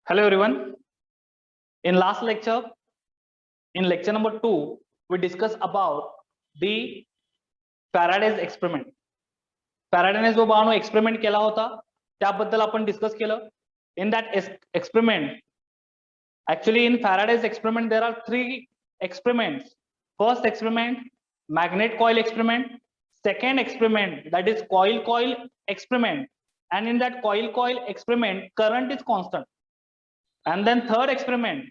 Hello everyone. In last lecture, in lecture number 2, we discussed about the Faraday's experiment. Faradayने जो बाळांनो experiment केला होता त्याबद्दल आपण डिस्कस केलं. In that experiment, actually in Faraday's experiment there are 3 experiments. First experiment, magnet coil experiment. Second experiment, that is coil experiment, and in that coil experiment current is constant. And then third experiment,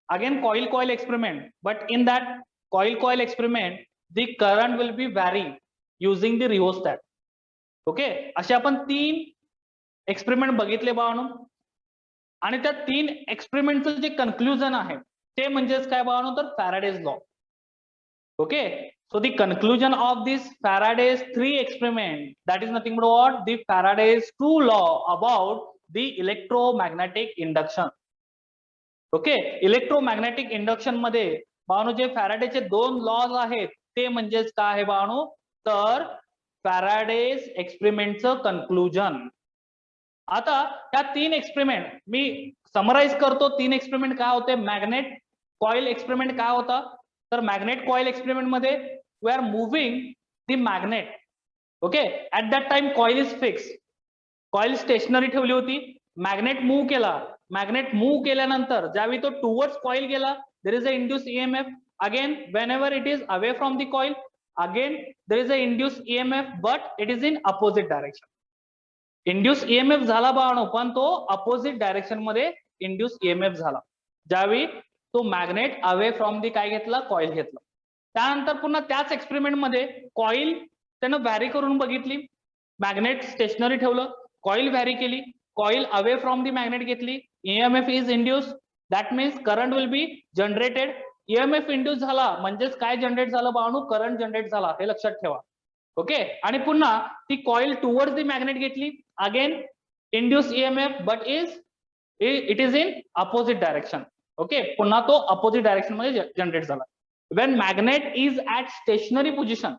again coil experiment, but in that coil experiment the current will be vary using the rheostat. Okay, असे आपण 3 experiment बघितले बाळांनो, आणि त्या 3 एक्सपेरिमेंटचं जे conclusion आहे ते म्हणजेच काय बाळांनो, तर Faraday's law. Okay, so the conclusion of this Faraday's 3 experiment, that is nothing but what, the Faraday's 2 law about the electromagnetic induction. Okay, electromagnetic induction मध्ये बाळांनो जे फॅराडेचे 2 लॉज आहेत ते म्हणजेच काय आहे बाळांनो, तर फॅराडेज एक्सपेरिमेंटचं कन्क्लुजन. आता त्या 3 एक्सपेरिमेंट मी समराइज करतो. 3 एक्सपेरिमेंट काय होते. मॅग्नेट कॉइल एक्सपेरिमेंट काय होता, तर मॅग्नेट कॉइल एक्सपेरिमेंट मध्ये we are moving the magnet. Okay, at that time coil is fix, coil stationary ठेवली होती. मॅग्नेट मूव्ह केला, मॅग्नेट मूव्ह केल्यानंतर ज्यावेळी तो टुवर्ड्स कॉइल गेला, there is a induce EMF. Again whenever it is away from the coil, again there is a induce EMF, but it is in opposite direction. इंड्यूस ईएमएफ झाला बाळांनो, पण तो अपोजिट डायरेक्शन मध्ये इंड्यूस ईएमएफ झाला ज्यावेळी तो मॅग्नेट अवे फ्रॉम दी काय घेतला, कॉइल घेतला. त्यानंतर पुन्हा त्याच एक्सपेरिमेंट मध्ये कॉइल त्यानं व्हॅरी करून बघितली. मॅग्नेट स्टेशनरी ठेवलं, कॉइल व्हॅरी केली, coil away from the magnet घेतली, EMF is induce, that means current will be generated. EMF induce झाला म्हणजेच काय जनरेट झालं बाळांनो, करंट जनरेट झाला, हे लक्षात ठेवा. ओके, आणि पुन्हा ती कॉइल टुवर्ड्स दी मॅग्नेट घेतली, again induce EMF, but it is in opposite direction. Okay, पुन्हा तो अपोजिट डायरेक्शन मध्ये जनरेट झाला. When magnet is at stationary position,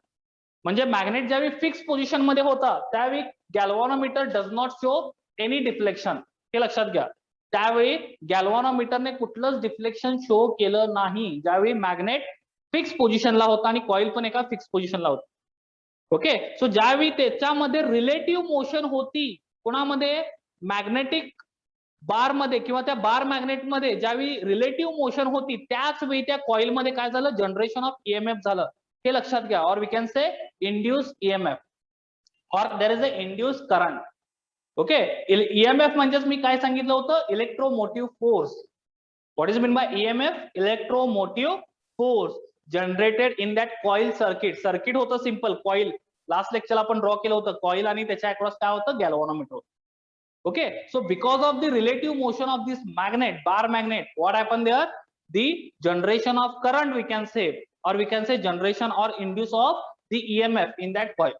म्हणजे मॅग्नेट ज्यावेळी फिक्स पोझिशन मध्ये होता त्यावेळी galvanometer does not show any deflection, हे लक्षात घ्या. त्यावेळी गॅल्व्हॅनोमीटरने कुठलंच डिफ्लेक्शन शो केलं नाही ज्यावेळी मॅग्नेट फिक्स पोझिशनला होता आणि कॉइल पण एका फिक्स पोझिशनला होता. ओके, सो ज्यावेळी त्याच्यामध्ये रिलेटिव्ह मोशन होती, कोणामध्ये, मॅग्नेटिक बार मध्ये किंवा त्या बार मॅग्नेट मध्ये ज्यावेळी रिलेटिव्ह मोशन होती, त्याच वेळी त्या कॉइल मध्ये काय झालं, जनरेशन ऑफ ईएमएफ झालं, हे लक्षात घ्या. और we can say induce EMF और there is a induce current. Okay, EMF म्हणजेच मी काय सांगितलं होतं, electromotive force. What is mean by EMF, electromotive force generated in that coil circuit. Circuit होतं सिंपल कॉइल, लास्ट लेक्चरला आपण ड्रॉ केलं होतं कॉइल, आणि त्याच्या अक्रॉस काय होतं, गॅल्व्हॅनोमीटर. Okay, so because of the relative motion of this magnet, bar magnet, what happened there, the generation of current we can say, or we can say generation or induce of the EMF in that coil.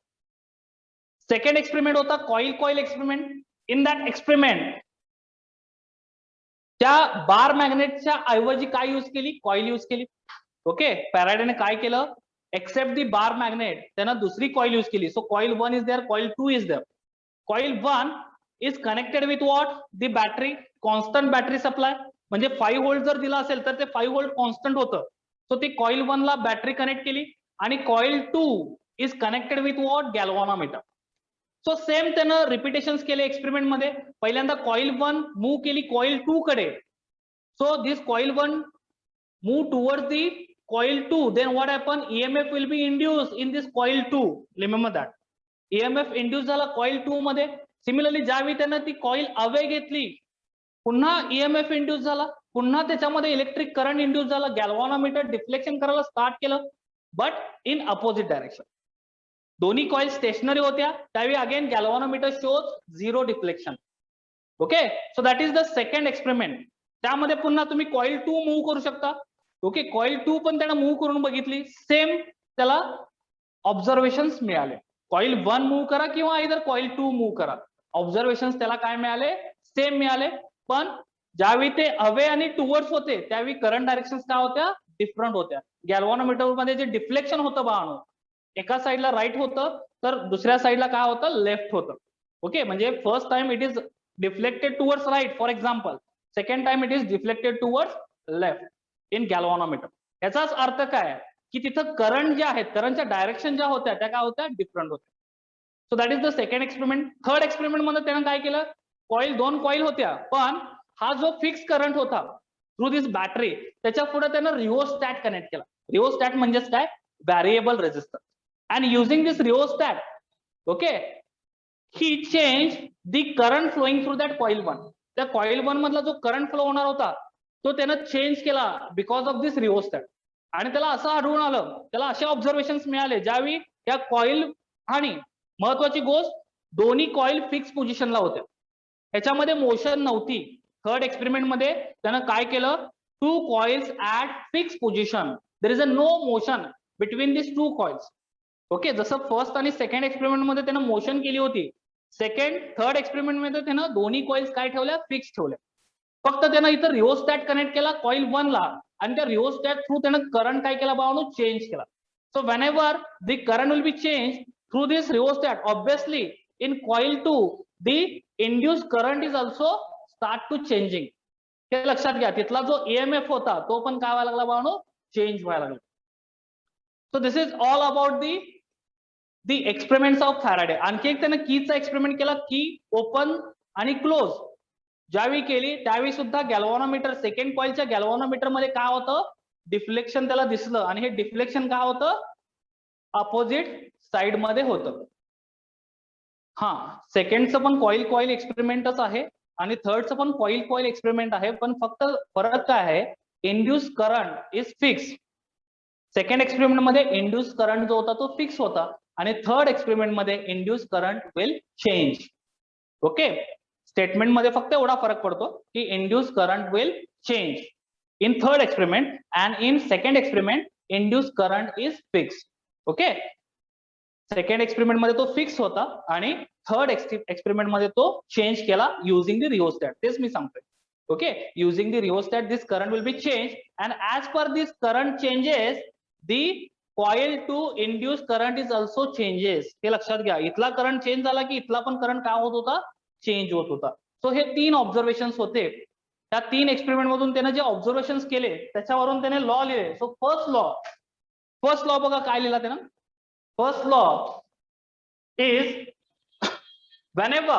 Second experiment होता coil experiment. In that experiment त्या बार मॅग्नेटच्या ऐवजी काय use केली, coil use केली. Okay, फॅराडेने काय केलं, except the bar magnet त्यानं दुसरी कॉइल यूज केली. So coil 1 is there, coil 2 is there. Coil 1 is connected with what, the battery, constant battery supply. म्हणजे 5 व्होल्ट जर दिला असेल तर ते 5 व्होल्ट कॉन्स्टंट होतं. सो ती कॉइल 1 ला बॅटरी कनेक्ट केली, आणि coil 2 is connected with what, galvanometer. So same त्यानं रिपिटेशन्स केले एक्सपेरिमेंट मध्ये. पहिल्यांदा कॉइल 1 मूव्ह केली कॉइल 2 कडे. So this coil 1 move towards the coil 2, then what happen, EMF will be induce in this coil 2. Remember that, EMF induce झाला coil 2 मध्ये. Similarly ज्यावेळी त्यानं ती कॉइल अवे घेतली, पुन्हा ईएमएफ इंड्यूस झाला, पुन्हा त्याच्यामध्ये इलेक्ट्रिक करंट इंड्यूस झाला, गॅल्व्हॅनोमीटर डिफ्लेक्शन करायला स्टार्ट केलं, बट इन अपोजिट डायरेक्शन. दोन्ही कॉइल स्टेशनरी होत्या, त्यावेळी again galvanometer shows 0 deflection. Okay, so that is the second experiment. त्यामध्ये पुन्हा तुम्ही कॉइल 2 मूव्ह करू शकता. ओके, कॉइल 2 पण त्यानं मूव्ह करून बघितली, सेम त्याला ऑब्झर्वेशन्स मिळाले. कॉइल 1 मूव्ह करा किंवा इधर कॉइल 2 मूव्ह करा, ऑब्झर्वेशन्स त्याला काय मिळाले, सेम मिळाले. पण ज्यावेळी ते अवे आणि टुवर्ड्स होते त्यावेळी करंट डायरेक्शन्स काय होत्या, डिफरंट होत्या. गॅल्व्हॅनोमीटर मध्ये जे डिफ्लेक्शन होतं बाळांनो, एका साईडला राईट होतं तर दुसऱ्या साईडला काय होतं, लेफ्ट होतं. ओके, म्हणजे first time it is deflected towards right for example, second time it is deflected towards left in galvanometer. याचाच अर्थ काय की तिथं करंट जे आहेत, करंटच्या डायरेक्शन ज्या होत्या त्या काय होत्या, डिफरंट होत्या. So that is the second experiment. Third experiment मध्ये त्यानं काय केलं, कॉईल, दोन कॉईल होत्या, पण हा जो फिक्स करंट होता थ्रू दिस बॅटरी, त्याच्या पुढे त्यानं रिओस्टॅट कनेक्ट केला. रिओस्टॅट म्हणजेच काय, variable resistance. And using this rheostat, okay, he change the current flowing through that coil 1. त्या कॉईल 1 मधला जो करंट फ्लो होणार होता तो त्यानं चेंज केला बिकॉज ऑफ दिस रिओस्टॅट. आणि त्याला असं आढळून आलं, त्याला असे ऑब्झर्वेशन मिळाले ज्यावेळी या कॉईल, आणि महत्वाची गोष्ट, दोन्ही कॉईल फिक्स पोझिशनला होत्या, ह्याच्यामध्ये मोशन नव्हती. थर्ड एक्सपेरिमेंट मध्ये त्यानं काय केलं, two coils at fix position, there is a no motion between this two coils. Okay, जसं फर्स्ट आणि सेकंड एक्सपेरिमेंट मध्ये त्यानं मोशन केली होती, थर्ड एक्सपेरिमेंट मध्ये त्यानं दोन्ही कॉइल्स काय ठेवल्या, फिक्स ठेवल्या. फक्त त्यानं इथं रिओस्टॅट कनेक्ट केला कॉईल 1 ला, आणि त्या रिओस्टॅट थ्रू त्यानं करंट काय केला बाळांनो, चेंज केला. So whenever the current will be change through this rheostat, obviously in coil 2 the induced current is also start to changing. हे लक्षात घ्या, तिथला जो ईएमएफ होता तो पण काय व्हायला लागला बाळांनो, चेंज व्हायला लागला. So this is all about the experiments of Faraday. आणखी एक त्यानं कीचा एक्सपेरिमेंट केला, की ओपन आणि क्लोज ज्यावेळी केली त्यावेळी सुद्धा गॅल्व्हॅनोमीटर, सेकंड कॉइलच्या गॅल्व्हॅनोमीटर मध्ये काय होतं, डिफ्लेक्शन त्याला दिसलं, आणि हे डिफ्लेक्शन काय होतं, अपोजिट साइड मध्ये होतं. हा, सेकंडचं पण कॉईल एक्सपेरिमेंटच आहे आणि थर्डचं पण कॉईल एक्सपेरिमेंट आहे, पण फक्त फरक काय आहे, induce current is fix. Second experiment मध्ये इंड्यूस करंट जो होता तो फिक्स होता, आणि थर्ड एक्सपेरिमेंट मध्ये induce current will change. Okay, statement मध्ये फक्त एवढा फरक पडतो की induce current will change in third experiment, and in second experiment induce current is fix. Okay, second experiment मध्ये तो फिक्स होता आणि थर्ड एक्सपेरिमेंट मध्ये तो चेंज केला युझिंग द रिओस्टॅट. तेच मी सांगतोय. Okay, using the rheostat this current will be change, and as per this current changes the coil two induce current is also changes. हे लक्षात घ्या, इथला करंट चेंज झाला की इथला पण करंट काय होत होता, चेंज होत होता. सो हे 3 ऑब्झर्वेशन होते. त्या 3 एक्सपेरिमेंट मधून त्याने जे ऑब्झर्वेशन केले त्याच्यावरून त्याने लॉ लिहिले. सो फर्स्ट लॉ बघा काय लिहिला त्यानं. First law is whenever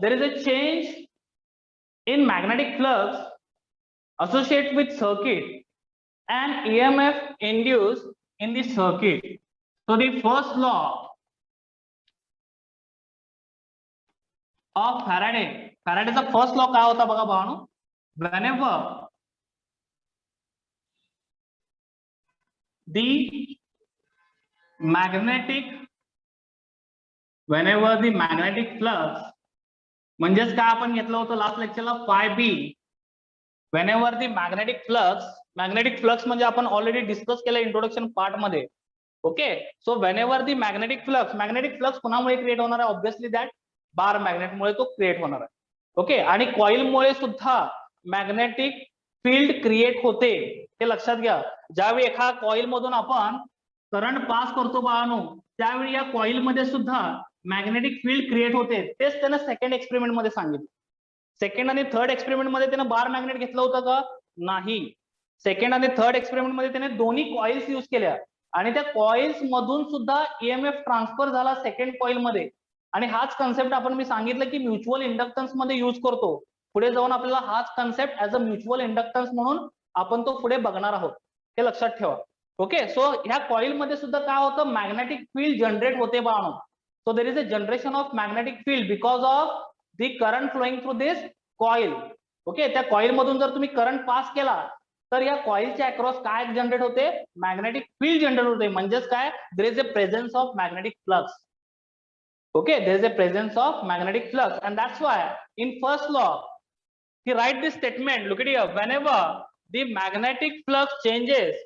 there is a change in magnetic flux associated with circuit and EMF induced in the circuit. So the first law of Faradayचा फर्स्ट लॉ काय होता बघा भावानो, whenever the magnetic flux, म्हणजेच काय आपण घेतलं होतं last लेक्चरला, phi b. whenever the magnetic flux म्हणजे आपण ऑलरेडी डिस्कस केलं इंट्रोडक्शन पार्ट मध्ये. Okay, so whenever the magnetic flux कोणामुळे क्रिएट होणार आहे, ऑब्विसली दॅट बार मॅग्नेट मुळे तो क्रिएट होणार आहे. ओके, आणि कॉईल मुळे सुद्धा मॅग्नेटिक फील्ड क्रिएट होते. हे लक्षात घ्या, ज्यावेळी एका कॉईल मधून आपण करंट पास करतो बाळांनो, त्यावेळी या कॉईल मध्ये सुद्धा मॅग्नेटिक फील्ड क्रिएट होते. तेच त्यानं सेकंड एक्सपेरिमेंट मध्ये सांगितलं. सेकंड आणि थर्ड एक्सपेरिमेंट मध्ये त्यानं बार मॅग्नेट घेतलं होतं का, नाही. सेकंड आणि थर्ड एक्सपेरिमेंट मध्ये त्याने दोन्ही कॉइल्स युज केल्या, आणि त्या कॉइल्स मधून सुद्धा ईएमएफ ट्रान्सफर झाला सेकंड कॉईल मध्ये. आणि हाच कन्सेप्ट आपण मी सांगितलं की म्युच्युअल इंडक्टन्स मध्ये युज करतो. पुढे जाऊन आपल्याला हाच concept as a mutual inductance म्हणून आपण तो पुढे बघणार आहोत. हे लक्षात ठेवा. ओके, सो ह्या कॉईल मध्ये सुद्धा काय होतं, मॅग्नेटिक फील्ड जनरेट होते बाळांनो. So there is a generation of magnetic field because of the current flowing through this coil. Okay, त्या कॉईल मधून जर तुम्ही करंट पास केला तर या कॉईलच्या अक्रॉस काय जनरेट होते, मॅग्नेटिक फील्ड जनरेट होते. म्हणजेच काय, there is a presence of magnetic flux. Okay, there is a presence of magnetic flux, and that's why in first law he write this statement. Look at here, whenever the magnetic flux changes,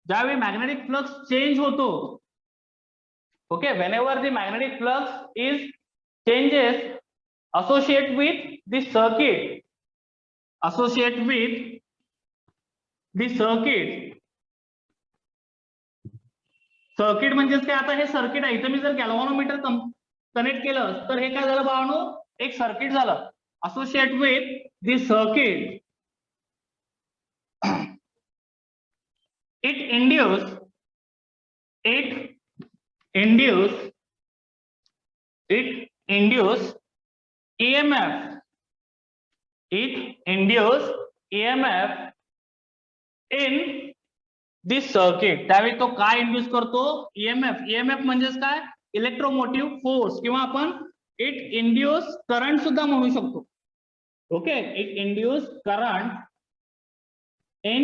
ज्यावेळी magnetic flux change होतो, okay, whenever the magnetic flux is changes associate with the circuit म्हणजेच काय, आता हे circuit आहे. इथं मी जर गॅल्व्हॅनोमीटर connect केलं तर हे काय झालं बाळांनो, एक सर्किट झालं. associate with the circuit, it induce EMF. It induce EMF in this circuit. त्यावेळी तो काय इंड्यूस करतो? EMF म्हणजेच काय? इलेक्ट्रोमोटिव्ह फोर्स, किंवा आपण इट इंड्यूस करंट सुद्धा म्हणू शकतो. Okay, it induce current in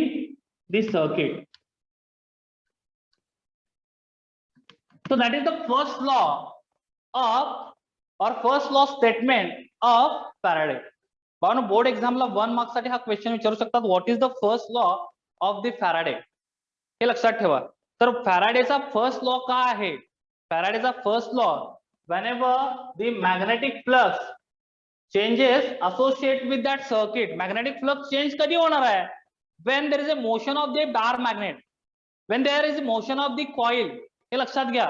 this circuit. So that is the first law of, or first law statement of Faraday. बाबा बोर्ड एक्झामला 1 मार्क्स साठी हा क्वेश्चन विचारू शकतात, what is the first law of the Faraday. हे लक्षात ठेवा. तर फॅराडेचा फर्स्ट लॉ काय आहे? फॅराडेचा first law, whenever the magnetic flux changes associate with that circuit, magnetic flux change कधी होणार आहे? When there is a motion of the bar magnet, when there is motion of the coil. हे लक्षात घ्या.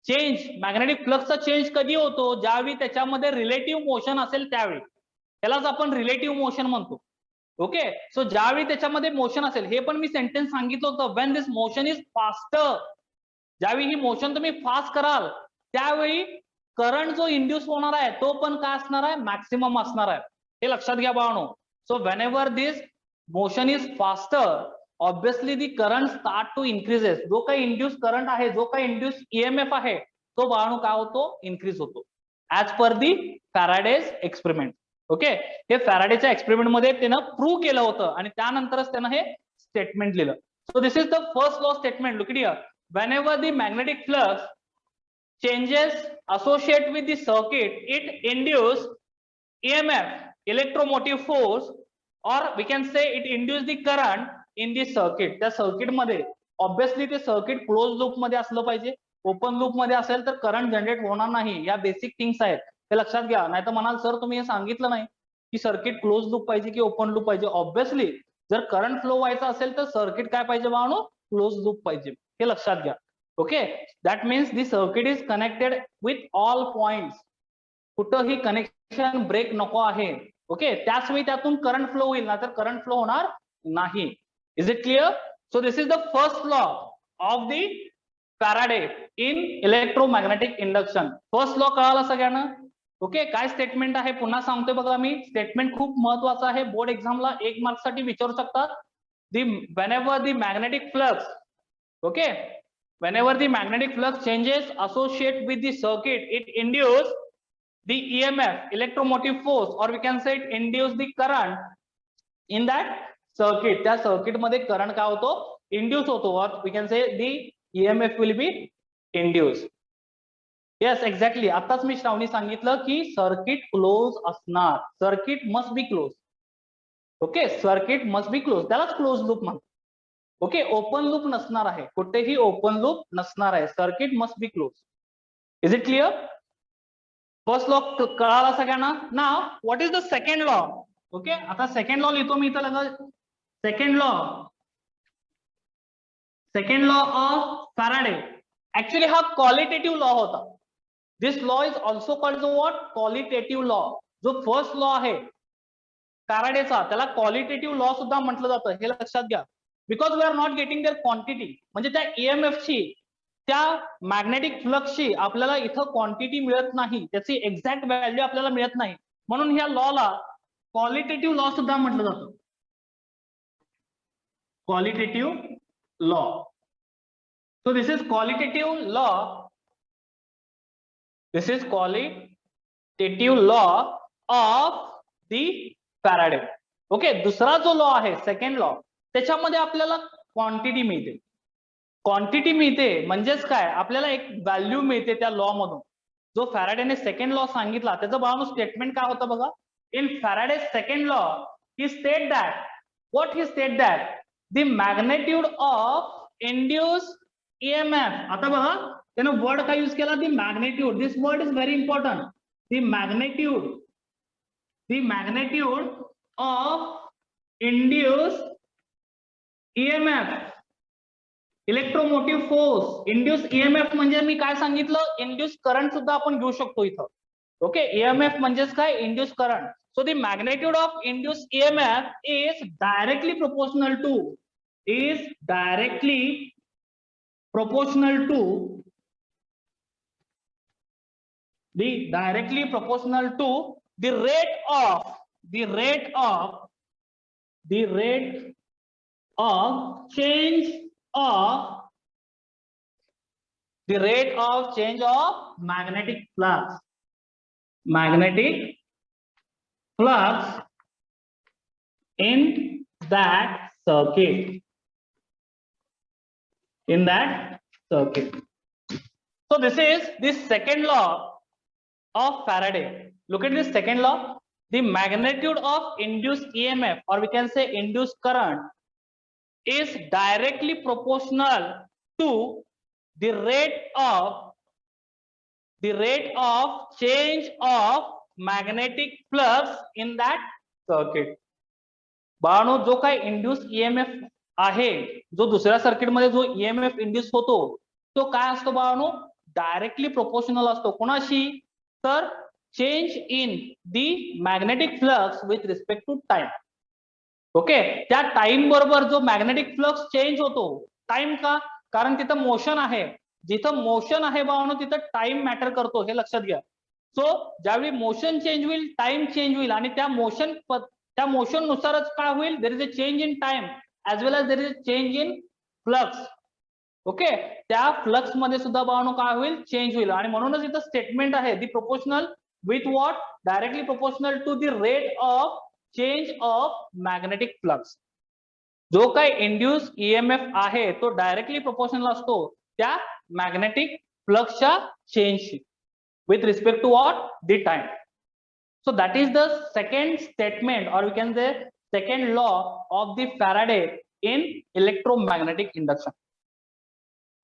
Change, magnetic फ्लक्सचा change कधी होतो? ज्यावेळी त्याच्यामध्ये रिलेटिव्ह मोशन असेल त्यावेळी. त्यालाच आपण रिलेटिव्ह मोशन म्हणतो. ओके, सो ज्यावेळी त्याच्यामध्ये मोशन असेल, हे पण मी सेंटेन्स सांगितलं होतं, when this motion is faster. ज्यावेळी ही मोशन तुम्ही फास्ट कराल त्यावेळी करंट जो इंड्यूस होणार आहे तो पण काय असणार आहे? मॅक्सिमम असणार आहे. हे लक्षात घ्या बाळांनो. So whenever this motion is faster, obviously the current start to increases. जो काही इंड्यूस करंट आहे, जो काही इंड्यूस EMF आहे, तो बाळांनो काय होतो? इन्क्रीज होतो, ऍज पर दी फॅराडेज एक्सपेरिमेंट. ओके, हे फॅराडेच्या एक्सपेरिमेंट मध्ये त्यानं प्रूव्ह केलं होतं आणि त्यानंतरच त्यानं हे स्टेटमेंट लिहिलं. So this is the first law statement. Look it here. Whenever the magnetic flux changes associate with the circuit, it induce EMF, electromotive force, or we can say it induce the current in the circuit. त्या circuit मध्ये obviously ते circuit close loop मध्ये असलं पाहिजे. Open loop मध्ये असेल तर current generate होणार नाही. या बेसिक थिंग्स आहेत, ते लक्षात घ्या. नाही तर म्हणाल सर तुम्ही हे सांगितलं नाही की सर्किट क्लोज लूप पाहिजे की ओपन लूप पाहिजे. ऑब्विसली जर करंट फ्लो व्हायचा असेल तर सर्किट काय पाहिजे बाळांनो? क्लोज लूप पाहिजे. हे लक्षात घ्या. Okay, that means the circuit is connected with all points. कुठंही कनेक्शन ब्रेक नको आहे. ओके, त्याच वेळी त्यातून करंट फ्लो होईल, ना तर करंट फ्लो होणार नाही. Is it clear? So this is the first law of the Faraday in electromagnetic induction. First law कळाला सगळ्यांना? ओके, काय स्टेटमेंट आहे पुन्हा सांगतोय बघा मी. स्टेटमेंट खूप महत्वाचं आहे, बोर्ड एक्झामला 1 मार्क साठी विचारू शकतात. whenever the magnetic flux, okay, whenever the magnetic flux changes associate with the circuit, it induce the EMF, electromotive force, or we can say it induce the current in that circuit. त्या circuit मध्ये current काय होतो? Induce होतो, or we can say the EMF will be induced. Yes, exactly. आताच मी श्रावणी सांगितलं की circuit close असणार. Circuit must be close. Okay, circuit must be close, त्यालाच क्लोज लूप म्हणतात. ओके, ओपन लूप नसणार आहे, कुठेही ओपन लूप नसणार आहे. Circuit must be close. Is it clear? First law कळाला सगळ्यांना? Now what is the second law? Okay, आता सेकंड लॉ लिहितो मी इथं लगेच. Second law of Faraday. Actually हा क्वालिटेटिव्ह लॉ होता. This law is also called what? Qualitative law. जो फर्स्ट लॉ आहे फॅराडेचा त्याला क्वालिटेटिव्ह लॉ सुद्धा म्हटलं जातं. हे लक्षात घ्या. Because we are not getting there quantity, म्हणजे त्या EMF ची, त्या मॅग्नेटिक फ्लक्सची आपल्याला इथं क्वांटिटी मिळत नाही, त्याची एक्झॅक्ट व्हॅल्यू आपल्याला मिळत नाही. म्हणून ह्या लॉला क्वालिटेटिव्ह लॉ सुद्धा म्हटलं जातं. Qualitative law. So this is qualitative law. This is qualitative law of the Faraday. Okay, दुसरा जो लॉ आहे सेकंड लॉ, त्याच्यामध्ये आपल्याला क्वांटिटी मिळते. क्वांटिटी मिळते म्हणजेच काय? आपल्याला एक व्हॅल्यू मिळते त्या लॉ मधून. जो फॅराडेने सेकंड लॉ सांगितला त्याचं बाळांनो स्टेटमेंट काय होतं बघा. In Faraday second law he state that, what he state that the magnitude of induce EMF. आता बघा त्यानं वर्ड काय यूज केला? The magnitude. This word is very important. The magnitude of induced EMF, electromotive force. Induce EMF म्हणजे मी काय सांगितलं? Induce current सुद्धा आपण घेऊ शकतो इथं. ओके, EMF म्हणजेच काय? Induce current. So the magnitude of induced EMF is directly proportional to the rate of change of magnetic flux in that circuit. So this is the second law of Faraday. Look at this second law. The magnitude of induced EMF, or we can say induced current, is directly proportional to the rate of change of magnetic flux in that circuit. बाळांनो, जो काही induce EMF आहे, जो दुसऱ्या circuit मध्ये जो EMF induce होतो, तो काय असतो बाळांनो? डायरेक्टली प्रोपोर्शनल असतो. कोणाशी? तर change in the magnetic flux with respect to time. Okay, त्या टाइम बरोबर जो मॅग्नेटिक फ्लक्स चेंज होतो. टाइम का? कारण तिथं मोशन आहे. जिथं मोशन आहे बाळांनो, तिथं टाइम मॅटर करतो, हे लक्षात घ्या. सो ज्यावेळी मोशन चेंज होईल, टाइम चेंज होईल, आणि त्या मोशन नुसारच काय होईल? There is a change in time as well as there is a change in flux. Okay, त्या फ्लक्स मध्ये सुद्धा बाळांनो काय होईल? चेंज होईल. आणि म्हणूनच इथं स्टेटमेंट आहे, the proportional with what? Directly proportional to the rate of change of magnetic flux. जो काही इंड्यूस ईएमएफ आहे तो डायरेक्टली प्रोपोर्शनल असतो त्या मॅग्नेटिक फ्लक्सच्या चेंजशी with respect to what? The time. So that is the second statement, or we can say second law of the Faraday in electromagnetic induction.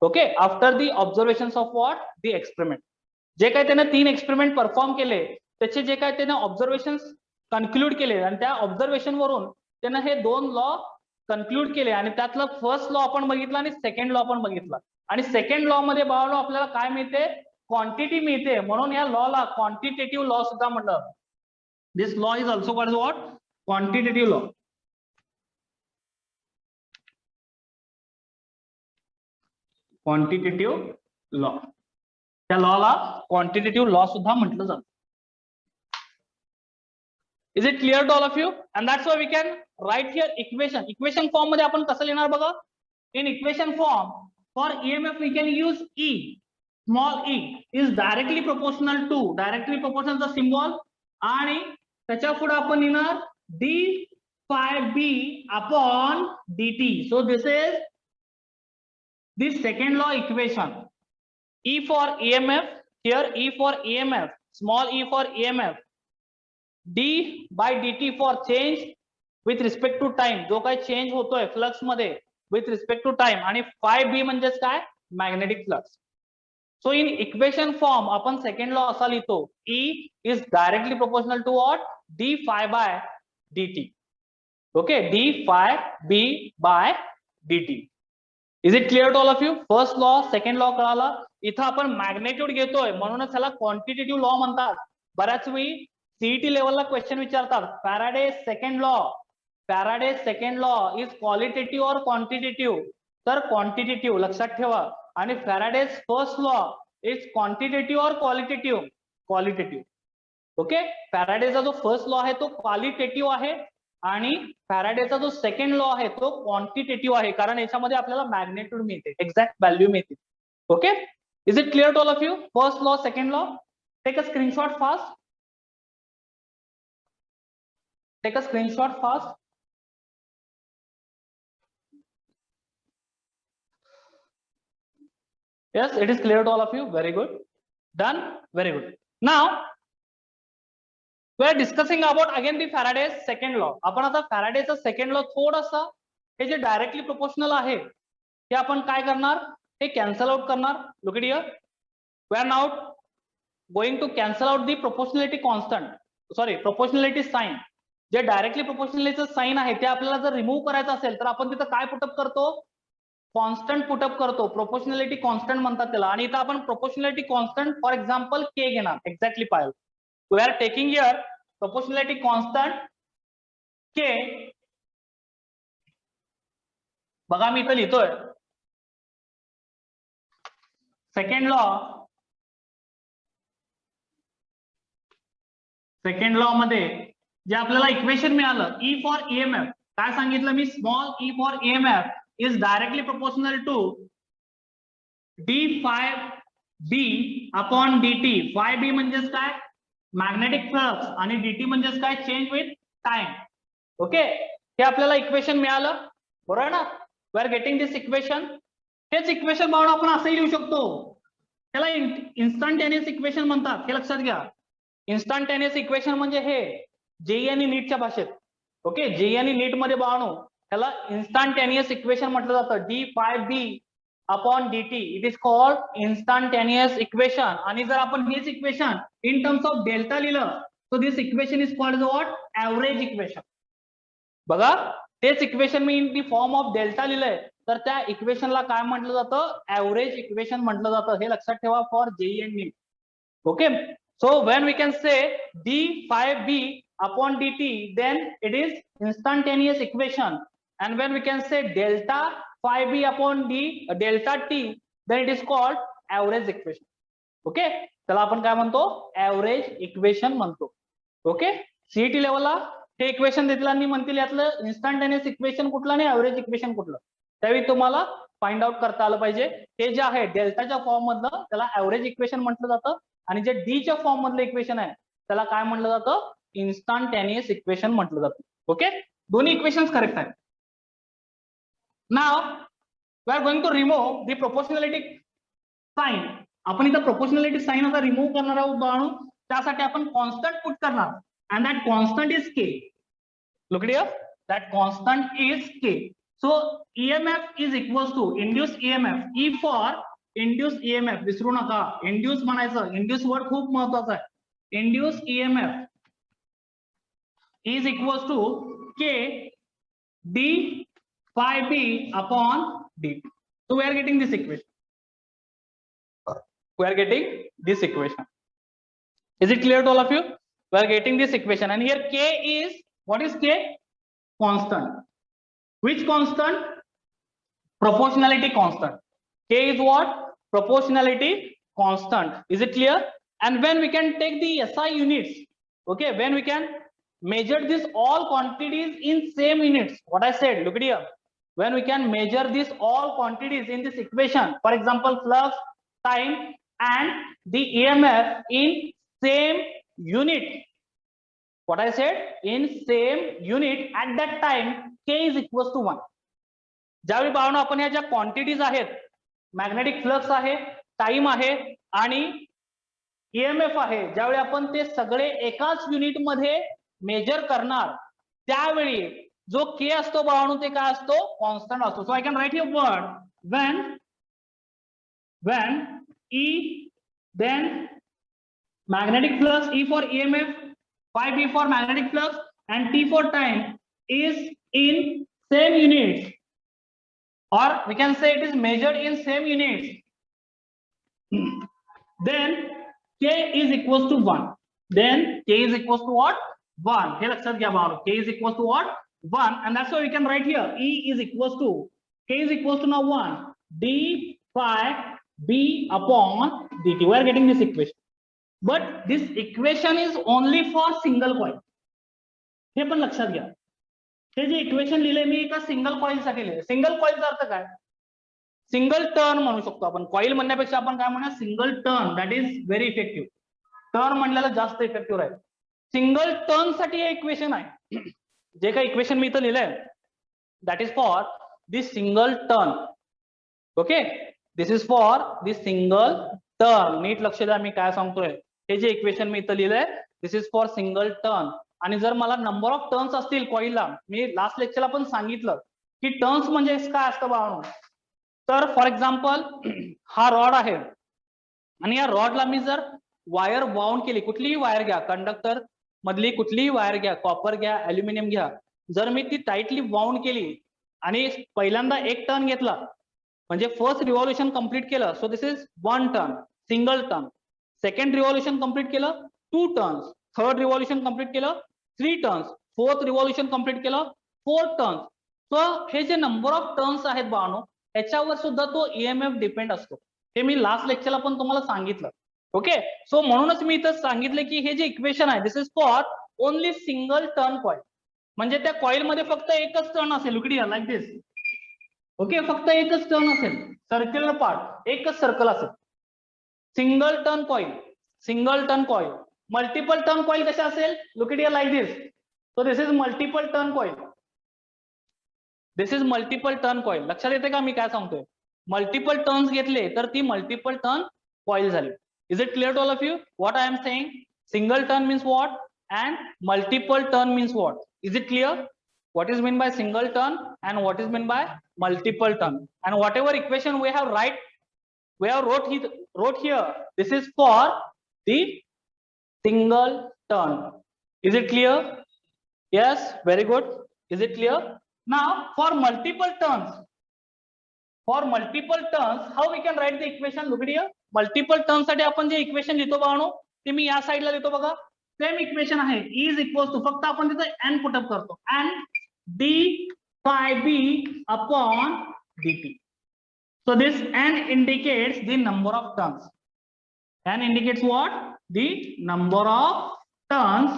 Okay, after the observations of what? The experiment. जे काही त्याने 3 experiment perform केले, त्याचे जे काही त्याने observations conclude केले, आणि त्या ऑब्झर्वेशन वरून त्याने हे 2 लॉ कन्क्लूड केले, आणि त्यातला फर्स्ट लॉ आपण बघितला आणि सेकंड लॉ पण बघितला. आणि सेकंड लॉ मध्ये बाळांनो आपल्याला काय मिळते? क्वांटिटी मिळते. म्हणून या लॉला क्वांटिटेटिव्ह लॉ सुद्धा म्हणतात. This law is also called what? Quantitative law. Quantitative law, त्या लॉला क्वांटिटेटिव्ह लॉ सुद्धा म्हटलं जातं. Is it clear to all of you? And that's why we can write here equation. Equation form मध्ये आपण कसं लिहिणार बघा? In equation form for EMF we can use e. Small e is directly proportional चा symbol, आणि त्याच्या पुढे आपण लिहिणार d phi b upon dt. So this is the second law equation. E for EMF, here E for EMF, small e for EMF, d by dt for change with respect to time, जो काही change होतोय flux मध्ये with respect to time, आणि phi b म्हणजेच काय? Magnetic flux. So in equation form आपण second law असा लिहितो, E is directly proportional to what? d phi by dt. Okay, d phi b by dt. Is it clear to all of you? First law, second law कळाला. इथं आपण magnitude घेतोय म्हणूनच त्याला quantitative law म्हणतात. बऱ्याच वेळी सीईटी लेवलला क्वेश्चन विचारतात, Faraday second law is qualitative और क्वांटिटेटिव्ह? तर क्वांटिटेटिव्ह लक्षात ठेवा. आणि Faraday's first law is quantitative और क्वालिटेटिव्ह? क्वालिटेटिव्ह. ओके, फॅराडेचा जो फर्स्ट लॉ आहे तो क्वालिटेटिव्ह आहे, आणि फॅराडेचा जो सेकंड लॉ आहे तो क्वांटिटेटिव्ह आहे, कारण याच्यामध्ये आपल्याला मॅग्नेट्यूड मिळते, एक्झॅक्ट व्हॅल्यू मिळते. Okay, is it clear to all of you? First law, second law. Take a screenshot fast. Yes, it is clear to all of you. Very good. Done. Very good. Now we are discussing about again the Faraday's second law. आपण आता फॅराडेचा second law थोडासा, हे जे directly proportional आहे ते आपण काय करणार? हे कॅन्सल आउट करणार. Look it here. We are now going to cancel out the proportionality constant, sorry proportionality sign. जे डायरेक्टली प्रोपोर्शनॅलिटीचं साइन आहे ते आपल्याला जर रिमूव्ह करायचं असेल तर आपण तिथं काय पुटअप करतो? कॉन्स्टंट पुटअप करतो. प्रोपोर्शनॅलिटी कॉन्स्टंट म्हणतात त्याला. आणि इथं आपण proportionality constant for example K घेणार. एक्झॅक्टली पाहिलं. We are taking here proportionality constant K, बघा मी इथं लिहितोय सेकंड लॉ मध्ये जे आपल्याला इक्वेशन मिळालं E फॉर EMF, काय सांगितलं मी, small e for EMF is directly proportional to d∅b upon dt. ∅b म्हणजेच काय, मॅग्नेटिक फ्लक्स, आणि dt म्हणजेच काय, चेंज विथ टाइम. ओके, हे आपल्याला इक्वेशन मिळालं, बरोबर ना. We are getting this equation. हेच इक्वेशन पाहून आपण असंही लिहू शकतो, त्याला इन्स्टंटेनियस इक्वेशन म्हणतात, हे लक्षात घ्या. इन्स्टंटेनियस इक्वेशन म्हणजे हे जेई आणि नीटच्या भाषेत. ओके, जेई आणि नीट मध्ये पाहणो त्याला इन्स्टंटेनियस इक्वेशन म्हटलं जातं. d∅b upon dt, it is called instantaneous equation. आणि जर आपण हेच equation in terms of delta लिहिलं, so this equation is called what, average equation. बघा, तेच इक्वेशन मी in the form of delta लिहिलंय, तर त्या इक्वेशनला काय म्हटलं जातं, ऍव्हरेज इक्वेशन म्हटलं जातं. हे लक्षात ठेवा for JEE and NEET. Okay, so when we can say d∅b upon dt, then it is instantaneous equation. And when we can say delta phi b upon delta t, then it is called average equation. Okay, त्याला आपण काय म्हणतो, average equation म्हणतो. Okay, CET लेवलला हे equation देतील आणि म्हणतील यातलं इन्स्टंटेनियस इक्वेशन कुठलं आणि ऍव्हरेज इक्वेशन कुठलं, त्यावेळी तुम्हाला फाइंड आउट करता आलं पाहिजे. हे जे आहे डेल्टाच्या फॉर्म मधलं त्याला ऍव्हरेज इक्वेशन म्हटलं जातं, आणि जे डीच्या फॉर्म मधलं इक्वेशन आहे त्याला काय म्हटलं जातं, इन्स्टंटेनियस इक्वेशन म्हटलं जातं. ओके, दोन्ही इक्वेशन्स करेक्ट आहेत. Now we are going to remove the proportionality sign. आपण इथं प्रोपोर्शनॅलिटी साइन आता रिमूव्ह करणार आहोत बाळू. त्यासाठी आपण कॉन्स्टंट पुट करणार, and that constant is K. Look at here, that constant is K. So EMF is equals to induced EMF. E for induced EMF, विसरू नका, induce म्हणायचं, induce word खूप महत्वाचा आहे. Induced EMF is equals to K d∅b upon dt. So we are getting this equation. We are getting this equation. Is it clear to all of you? We are getting this equation, and here K is, what is K? Constant. Which constant? Proportionality constant. K is what? Proportionality constant. Is it clear? And when we can take the SI units, okay, when we can measure this all quantities in same units, what I said, look at here, when we can measure this all quantities in this equation, for example, flux, time, and the EMF in same unit, what I said, in same unit, at that time K is equals to 1. ज्यावेळी पाहणं आपण ह्या ज्या quantities आहेत, magnetic flux आहे, time आहे आणि EMF आहे, ज्यावेळी आपण ते सगळे एकाच युनिट मध्ये मेजर करणार, त्यावेळी जो K असतो पाहणं ते काय असतो, कॉन्स्टंट असतो. So I can write here word when E, then magnetic flux, E for EMF, phi b for magnetic flux, and T for time is in same units, or we can say it is measured in same units, then K is equals to 1. Then K is equals to what? 1. Here लक्षात घ्या बाळांनो, K is equals to what? 1, and that's why we can write here E is equals to, K is equals to now 1 d∅b upon dt. We are getting this equation. But this equation is only for single coil. हे पण लक्षात घ्या, हे जे equation लिहिले मी एका single coil साठी लिहिले. सिंगल कॉइलचा अर्थ काय, सिंगल टर्न म्हणू शकतो आपण. कॉइल म्हणण्यापेक्षा आपण काय म्हणूया, single turn. That is very effective. Turn म्हणल्याला जास्त इफेक्टिव्ह राहील. सिंगल टर्न साठी हे इक्वेशन आहे. जे काही इक्वेशन मी इथं लिहिलंय, that is for this single turn. Okay, this is for this single turn. नीट लक्ष द्या मी काय सांगतोय. हे जे इक्वेशन मी इथं लिहिलंय, दिस इज फॉर सिंगल टर्न. आणि जर मला नंबर ऑफ टर्न्स असतील कॉइलला, मी लास्ट लेक्चरला पण सांगितलं की टर्न्स म्हणजे काय असतं बाळांनो. तर फॉर एक्झाम्पल हा रॉड आहे आणि या रॉडला मी जर वायर वाउंड केली, कुठलीही वायर घ्या, कंडक्टर मधली कुठलीही वायर घ्या, कॉपर घ्या, अल्युमिनियम घ्या, जर मी ती टाइटली वाउंड केली आणि पहिल्यांदा एक टर्न घेतला, म्हणजे फर्स्ट रिव्हॉल्युशन कंप्लीट केलं, so this is 1 turn, single turn. Second revolution complete केलं, 2 टर्न्स. थर्ड रिव्हॉल्युशन कंप्लीट केलं 3 टर्न्स, फोर्थ रिव्हॉल्युशन कंप्लीट केलं 4 टर्न्स. सो हे जे नंबर ऑफ टर्न्स आहेत बाळांनो, याच्यावर सुद्धा तो ईएमएफ डिपेंड असतो. हे मी लास्ट लेक्चरला पण तुम्हाला सांगितलं. ओके, सो म्हणूनच मी इथं सांगितलं की हे जे इक्वेशन आहे this is for only single turn coil. म्हणजे त्या कॉइल मध्ये फक्त एकच टर्न असेल, look here like this. Okay, फक्त एकच टर्न असेल, सर्क्युलर पार्ट, एकच सर्कल असेल. Single turn coil, single turn coil. Multiple turn coil कशा असेल, look it here like this. So this is multiple turn coil. This is multiple turn coil. लक्षात येते का मी काय सांगतोय? मल्टिपल टर्न्स घेतले तर ती मल्टिपल टर्न कॉइल झाली. Is it clear to all of you what I am saying? Single turn means what and multiple turn means what? Is it clear? What is meant by single turn and what is meant by multiple turn? And whatever equation we have wrote here, this is for the single turn. Is it clear? Yes, very good. Is it clear? Now for multiple turns, how we can write the equation? Look at here. Multiple turns साठी आपण जे equation लिहितो बाळांनो, ते मी या साइडला लिहितो बघा. सेम इक्वेशन आहे, इज इक्वल टू, फक्त आपण तिथं एन पुटअप करतो, N D phi B upon dt. So this n indicates the number of turns. N indicates what? The number of turns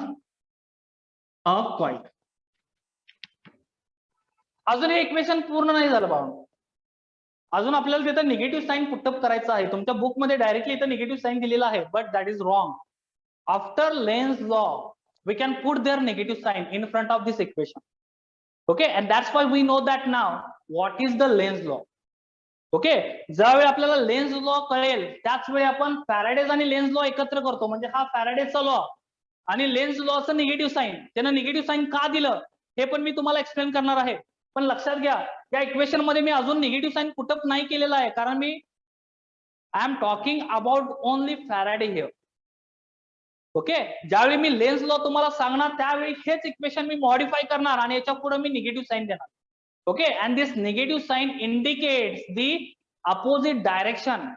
of coil. अजून हे इक्वेशन पूर्ण नाही झालं बाळांनो. अजून आपल्याला तिथं निगेटिव्ह साइन पुटअप करायचं आहे. तुमच्या बुक मध्ये डायरेक्टली इथं निगेटिव्ह साइन दिलेला आहे, but that is wrong. After Len's law, we can put their negative sign in front of this equation. Okay, and that's why we know that now what is the Len's law. Okay, ज्यावेळी आपल्याला lens law कळेल त्याच वेळी आपण Faraday's आणि lens law एकत्र करतो. म्हणजे हा फॅराडेजचा लॉ आणि लेन्स लॉचं निगेटिव्ह साइन, त्यानं निगेटिव्ह साइन का दिलं हे पण मी तुम्हाला एक्सप्लेन करणार आहे. पण लक्षात घ्या, या इक्वेशन मध्ये मी अजून निगेटिव्ह साइन पुटअप नाही केलेला आहे, कारण मी I am talking about only Faraday here. Okay, ज्यावेळी मी लेन्स लॉ तुम्हाला सांगणार त्यावेळी हेच इक्वेशन मी मॉडिफाय करणार आणि याच्या पुढे मी निगेटिव्ह साइन देणार. Okay, and this negative sign indicates the opposite direction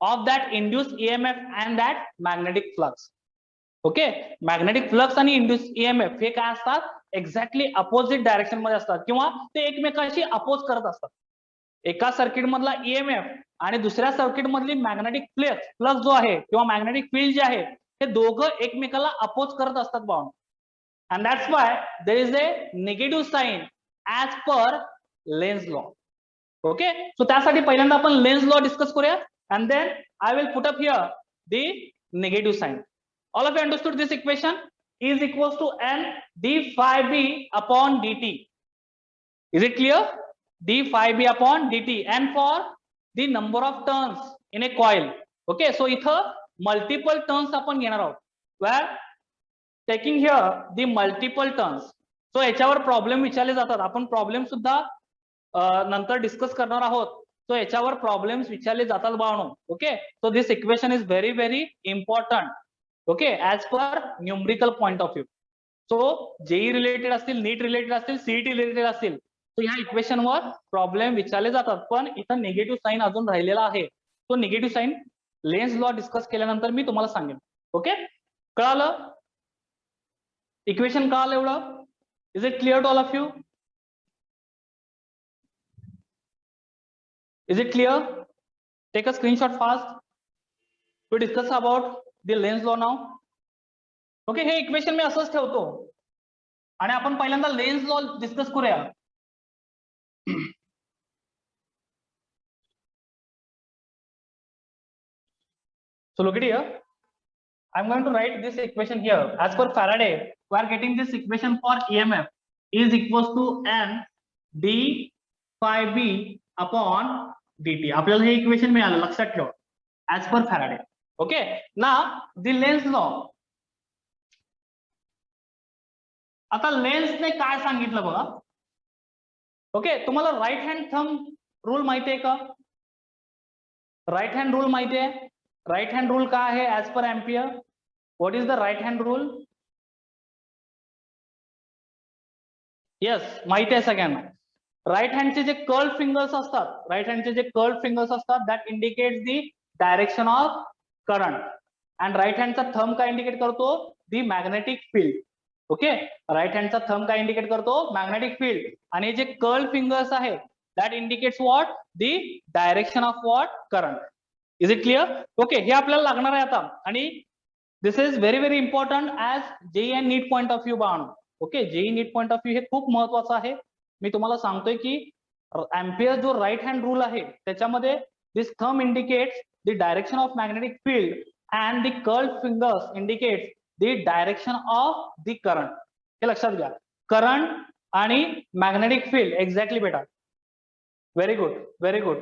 of that induced EMF and that magnetic flux. Okay, magnetic flux आणि इंड्यूस्ड ईएमएफ हे काय असतात? एक्झॅक्टली अपोजिट डायरेक्शन मध्ये असतात किंवा ते एकमेकांशी अपोज करत असतात. एका सर्किट मधला ईएमएफ आणि दुसऱ्या सर्किट मधली मॅग्नेटिक फ्लक्स जो आहे किंवा मॅग्नेटिक फील्ड जे आहे हे दोघं एकमेकाला अपोज करत असतात bound. And that's why there is a negative sign as per Lenz law. Okay, so त्यासाठी पहिल्यांदा आपण लेन्स लॉ डिस्कस करूया and then I will put up here the negative sign. All of you understood this equation? Is equals to N D phi B upon dt. Is it clear? D phi B upon dt and for the number of turns in a coil. Okay, so इथं multiple turns आपण घेणार आहोत. We're taking here the multiple turns. So याच्यावर problem विचारले जातात, आपण problem सुद्धा नंतर डिस्कस करणार आहोत. सो याच्यावर प्रॉब्लेम्स विचारले जातात बाळांनो. Okay, so this equation is very very important. Okay, as per numerical point of view. So JEE related असतील, नीट रिलेटेड असतील, सीईटी रिलेटेड असतील, तो ह्या इक्वेशनवर प्रॉब्लेम विचारले जातात. पण इथं निगेटिव्ह साइन अजून राहिलेला आहे. तो negative sign Lenz law discuss केल्यानंतर मी तुम्हाला सांगेन. ओके, कळालं? इक्वेशन कळालं एवढं? Is it clear to all of you? Is it clear? Take a screenshot fast to discuss about the Lenz law now. Okay, हे इक्वेशन मी असंच ठेवतो आणि आपण पहिल्यांदा लेन्स लॉ डिस्कस करूया. So look at here. I'm going to write this equation here. As per Faraday, we are getting this equation for EMF is equals to n d phi b upon dt. आपल्याला हे equation मिळालं, लक्षात ठेवा. As per Faraday. Okay. Now the Len's law. आता लेन्सने काय सांगितलं बघा. Okay, तुम्हाला राईट हँड थंब रूल माहिती आहे का? राईट हँड रूल माहिती आहे? राइट हैंड रूल क्या है as per Ampere? What is the right hand rule? Yes, माहिती आहे सगळ्यांना. राइट हँडचे जे कर्ल्ड फिंगर्स असतात, राइट हँडचे जे कर्ल्ड फिंगर्स असतात that indicates the direction of current. And right हँडचा थंब काय इंडिकेट करतो? The magnetic field. Okay, right हँडचा थंब काय इंडिकेट करतो? Magnetic field. आणि जे कर्ल फिंगर्स आहे that indicates what? The direction of what? Current. Is it clear? Okay, हे आपल्याला लागणार आहे आता. आणि this is very very important as JEE and NEET point of view बाळांनो. Okay, JEE NEET point of view हे खूप महत्वाचं आहे. मी तुम्हाला सांगतोय की एम्पियर जो राईट हँड रूल आहे त्याच्यामध्ये this thumb indicates the direction of magnetic field and the curled fingers indicates the direction of the current. हे लक्षात घ्या, करंट आणि मॅग्नेटिक फील्ड एक्झॅक्टली बेटा. Very good, very good.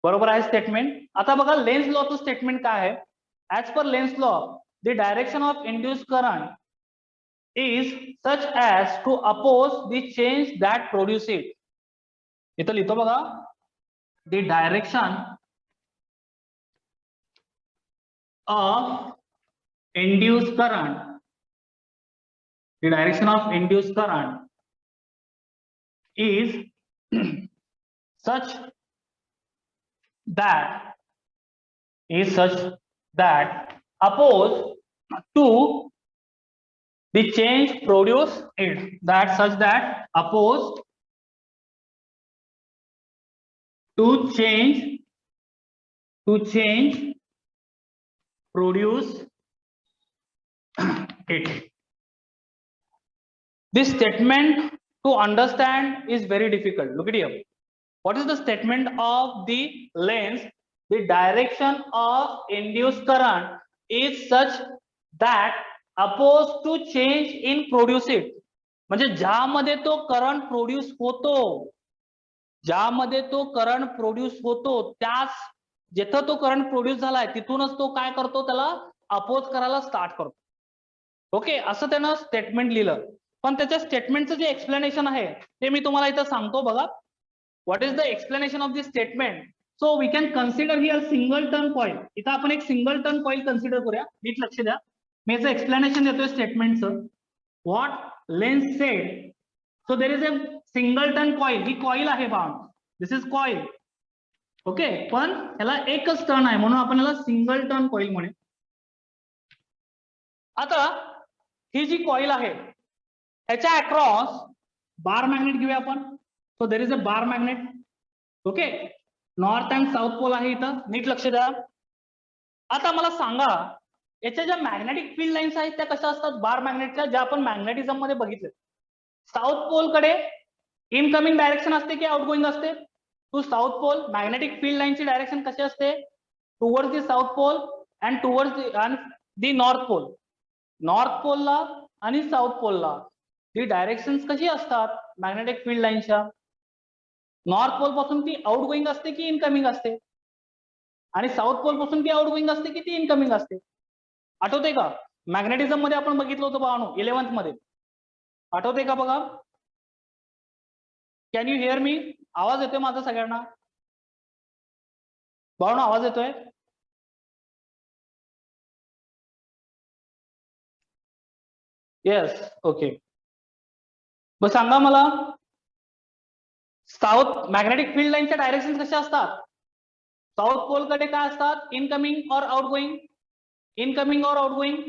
बरोबर आहे स्टेटमेंट. आता बघा लेन्स लॉचं स्टेटमेंट काय आहे? As per Lenz law the direction of induced current is such as to oppose the change that produce it. इथं लिहितो बघा, the direction of induced current, the direction of induced current is such that oppose to the change produce it, that such that oppose to change produce it. This statement to understand is very difficult. Look at here. What is the statement of the lens? The direction of induced current is such that opposed to change in produce it. म्हणजे ज्यामध्ये तो current produce होतो, ज्यामध्ये तो current produce होतो त्याच जिथं तो करंट प्रोड्यूस झालाय तिथूनच तो काय करतो? त्याला अपोज करायला स्टार्ट करतो. ओके, असं त्यानं स्टेटमेंट लिहिलं. पण त्याच्या स्टेटमेंटचं जे एक्सप्लेनेशन आहे ते मी तुम्हाला इथं सांगतो बघा. What is the explanation of this statement? So we can consider here single turn coil. इथं आपण एक सिंगल टर्न कॉइल कन्सिडर करूया. नीट लक्ष द्या, मी याचं एक्सप्लेनेशन देतोय स्टेटमेंटचं. What Lenz said, so there is a single turn coil. ही कॉइल आहे बा, दिस इज कॉइल. ओके, पण ह्याला एकच टर्न आहे म्हणून आपण याला सिंगल टर्न कॉइल म्हणू. आता ही जी कॉइल आहे त्याच्या अक्रॉस बार मॅग्नेट घेऊया आपण. So there is a bar magnet. Okay, north and south pole आहे इथं. नीट लक्ष द्या. आता मला सांगा, याच्या ज्या मॅग्नेटिक फील्ड लाईन्स आहेत त्या कशा असतात बार मॅग्नेटच्या, ज्या आपण मॅग्नेटिझम मध्ये बघितले? साऊथ पोल कडे इनकमिंग डायरेक्शन असते की आउटगोईंग असते? To south pole magnetic field लाईनची डायरेक्शन कशी असते? Towards the south pole and towards the north pole. North पोलला आणि साऊथ पोलला ती डायरेक्शन्स कशी असतात मॅग्नेटिक फील्ड लाईनच्या? नॉर्थ पोल पासून ती आउटगोईंग असते की इनकमिंग असते? आणि साऊथ पोल पासून ती आउटगोईंग असते की ती इनकमिंग असते? आठवते का? मॅग्नेटिझम मध्ये आपण बघितलं होतं बाळांनो 11th मध्ये. आठवते का बघा? Can you hear me? आवाज येतोय माझा सगळ्यांना? बाळांनो आवाज येतोय? Yes, okay. मग सांगा मला, साऊथ मॅग्नेटिक फील्ड लाईनच्या डायरेक्शन कशा असतात? साऊथ पोल कडे काय असतात? इनकमिंग और आउटगोईंग? इनकमिंग और आउटगोईंग?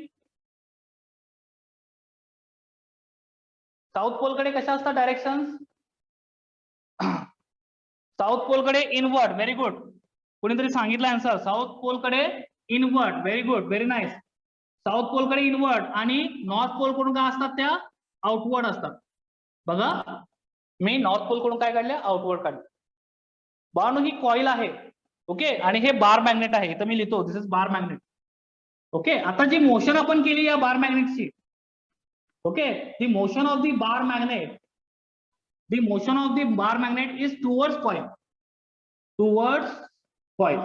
साऊथ पोल कडे कशा असतात डायरेक्शन? साऊथ पोल कडे इनवर्ड. व्हेरी गुड, कोणीतरी सांगितलं आन्सर. साऊथ पोल कडे inward. Very good, very nice. South pole कडे इनवर्ड आणि नॉर्थ पोल कडून काय असतात? त्या आउटवर्ड असतात. बघा, मी नॉर्थ पोल कडून काय काढले? आउटवर्ड काढले. बाळांनो ही कॉइल आहे. ओके, आणि हे बार मॅग्नेट आहे. तर मी लिहितो this is bar magnet. Okay, आता जी मोशन आपण केली या बार मॅग्नेटची, okay, the motion of the bar magnet, the motion of the bar magnet is towards coil. Towards coil.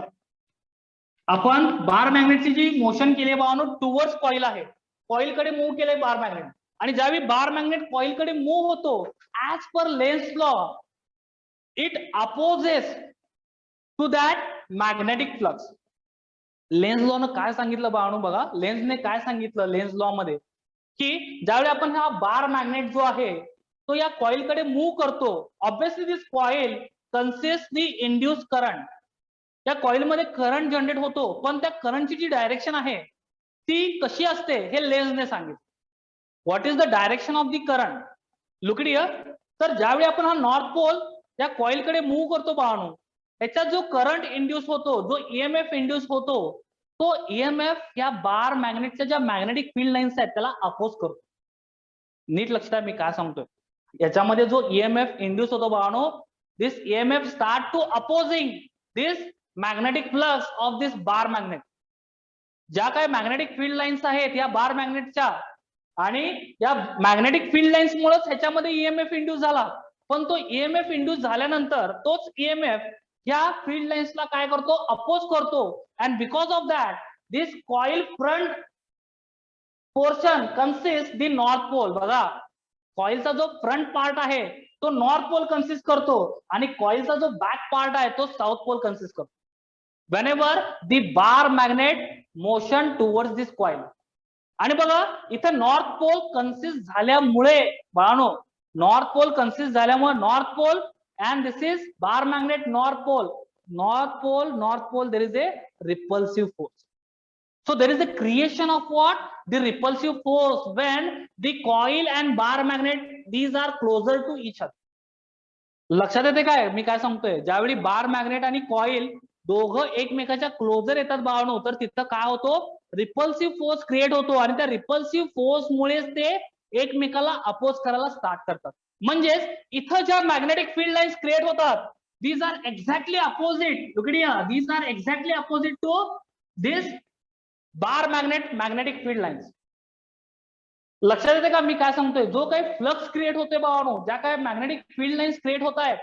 आपण बार मॅग्नेटची जी मोशन केली बाळांनो टुवर्ड्स कॉइल आहे. कॉइल कडे मूव्ह केले बार मॅग्नेट. आणि ज्यावेळी बार मॅग्नेट कॉइल कडे मूव्ह होतो as per Lenz law it opposes to that magnetic flux. Lens law न काय सांगितलं बाळांनो बघा, लेन्सने काय सांगितलं लेन्स लॉ मध्ये की ज्यावेळी आपण हा बार मॅग्नेट जो आहे तो या कॉइल कडे मूव्ह करतो, ऑब्विसली दिस कॉइल कन्सिस्ट दी इंड्यूस करंट. या कॉइल मध्ये करंट जनरेट होतो, पण त्या करंटची जी डायरेक्शन आहे ती कशी असते हे लेन्सने सांगितलं. What is the direction of the current. Look it here. तर ज्यावेळी आपण हा नॉर्थ पोल त्या कॉइलकडे मूव्ह करतो बाळांनो, त्याच्यात जो करंट इंड्यूस होतो, जो ईएमएफ इंड्यूस होतो, तो ईएमएफ या बार मॅग्नेटच्या ज्या मॅग्नेटिक फील्ड लाईन्स आहेत त्याला अपोज करतो. नीट लक्षात आहे मी काय सांगतोय. याच्यामध्ये जो ईएमएफ इंड्यूस होतो बाळांनो, this EMF start to opposing this magnetic flux of this bar magnet. ज्या काही मॅग्नेटिक फील्ड लाईन्स आहेत या बार मॅग्नेटच्या, आणि या मॅग्नेटिक फील्ड लाईन्स मुळेच ह्याच्यामध्ये ईएमएफ इंड्यूस झाला. पण तो ईएमएफ इंड्यूस झाल्यानंतर तोच ईएमएफ या फील्ड लाईन्सला काय करतो, अपोज करतो. And because of that this coil front portion consist the north pole. बघा, कॉइलचा जो फ्रंट पार्ट आहे तो नॉर्थ पोल कन्सिस्ट करतो आणि कॉइलचा जो बॅक पार्ट आहे तो साऊथ पोल कन्सिस्ट करतो. whenever the bar magnet motion towards this coil. आणि बघा इथे नॉर्थ पोल कन्सिस्ट झाल्यामुळे बाळांनो, नॉर्थ पोल कन्सिस्ट झाल्यामुळे north pole and this is bar magnet north pole there is a repulsive force. So there is a creation of what? The repulsive force when the coil and bar magnet these are closer to each other. लक्षात येते काय मी काय सांगतोय. ज्यावेळी bar magnet आणि coil दोघं एकमेकाच्या closure येतात बाळांनो, तर तिथं काय होतो, रिपल्सिव्ह फोर्स क्रिएट होतो आणि त्या रिपल्सिव्ह फोर्स मुळेच ते एकमेकाला अपोज करायला स्टार्ट करतात. म्हणजेच इथं ज्या मॅग्नेटिक फील्ड लाईन्स क्रिएट होतात, these are exactly opposite. Look at here. These are exactly opposite to this bar magnetic field lines. लक्षात येते का मी काय सांगतोय. जो काही फ्लक्स क्रिएट होते बाळांनो, ज्या काही मॅग्नेटिक फील्ड लाईन्स क्रिएट होत आहेत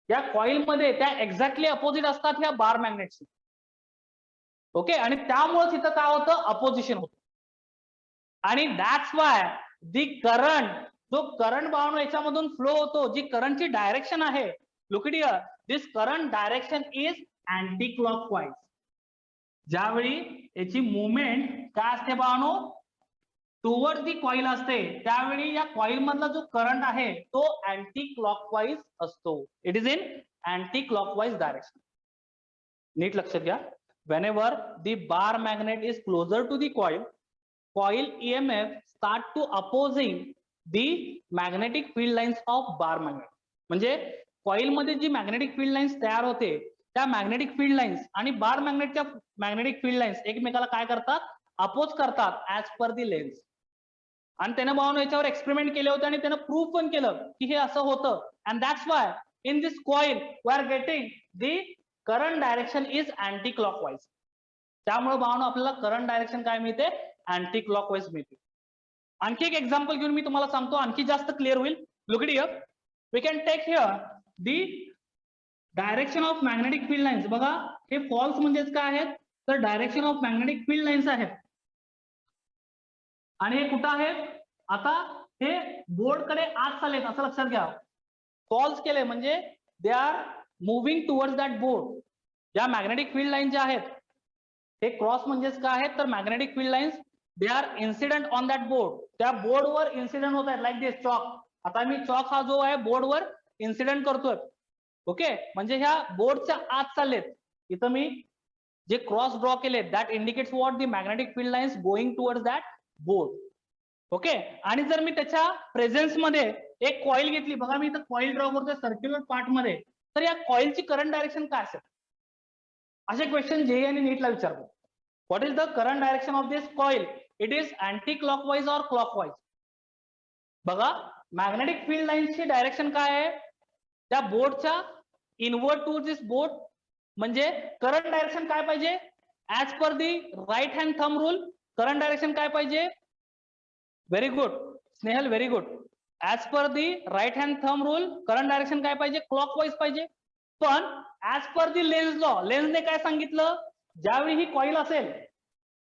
या कॉइल मध्ये, त्या एक्झॅक्टली अपोजिट असतात ह्या बार मॅग्नेटची. ओके, आणि त्यामुळे तिथं काय होतं, अपोजिशन होतं. आणि दॅट्स वाय दी करंट, जो करंट बाळांनो याच्यामधून फ्लो होतो, जी करंटची डायरेक्शन आहे, look it here, this current direction is anti clockwise. ज्यावेळी याची मुवमेंट काय असते बाळांनो, टुवर्ड्स दी कॉइल असते, त्यावेळी या कॉइल मधला जो करंट आहे तो अँटी क्लॉकवाईज असतो. It is in anti clockwise direction. नीट लक्षात घ्या. whenever the bar magnet is closer to the coil EMF start to opposing the magnetic field lines of bar magnet. म्हणजे कॉइल मध्ये जी मॅग्नेटिक फील्ड लाईन्स तयार होते, त्या magnetic field lines आणि बार मॅग्नेटच्या magnetic field lines एकमेकाला काय करतात, अपोज करतात ऍज पर दी लेन्स. आणि त्यानं बाळांनो याच्यावर एक्सपेरिमेंट केले होते आणि त्यानं प्रूव्ह पण केलं की हे असं होतं. And that's why in this coil we are getting the current direction is anti clockwise. त्यामुळे बाळांनो आपल्याला करंट डायरेक्शन काय मिळते, अँटी क्लॉकवाईज मिळते. आणखी एक एक्झाम्पल घेऊन मी तुम्हाला सांगतो, आणखी जास्त क्लिअर होईल. Look it here. We can take here the direction of magnetic field lines. बघा हे फॉल्स म्हणजेच काय आहेत, तर direction of magnetic field lines आहेत. आणि हे कुठं आहेत, आता हे बोर्ड कडे आत चाललेत असं लक्षात घ्या. फॉल्स केले म्हणजे they are moving towards that board. या मॅग्नेटिक फील्ड लाईन ज्या आहेत, हे क्रॉस म्हणजेच काय आहेत, तर magnetic field lines they are incident on that board. त्या बोर्डवर इन्सिडेंट होत आहेत लाईक दिस चॉक. आता मी चॉक हा जो आहे बोर्डवर इन्सिडेंट करतोय. ओके, म्हणजे ह्या बोर्डच्या आत चाललेत. इथं मी जे क्रॉस ड्रॉ केले that indicates what the magnetic field lines going towards that board. Okay, आणि जर मी त्याच्या प्रेझेन्स मध्ये एक कॉइल घेतली, बघा मी इथं कॉइल ड्रॉ करतोय सर्क्युलर पार्ट मध्ये, तर या कॉइलची करंट डायरेक्शन काय असेल, असे क्वेश्चन जे आणि नीटला विचारतो. What is the current direction of this coil, it is anti clockwise or clockwise. बघा मॅग्नेटिक फील्ड लाईन्सची डायरेक्शन काय आहे, त्या बोर्डच्या इनवर्ड टू दिस बोर्ड. म्हणजे करंट डायरेक्शन काय पाहिजे, as per the right hand thumb rule current direction काय पाहिजे, very good Snehal, very good. As per the right hand thumb rule current direction काय पाहिजे, क्लॉकवाईज पाहिजे. पण as per the lens law, लेन्सने काय सांगितलं, ज्यावेळी ही कॉइल असेल,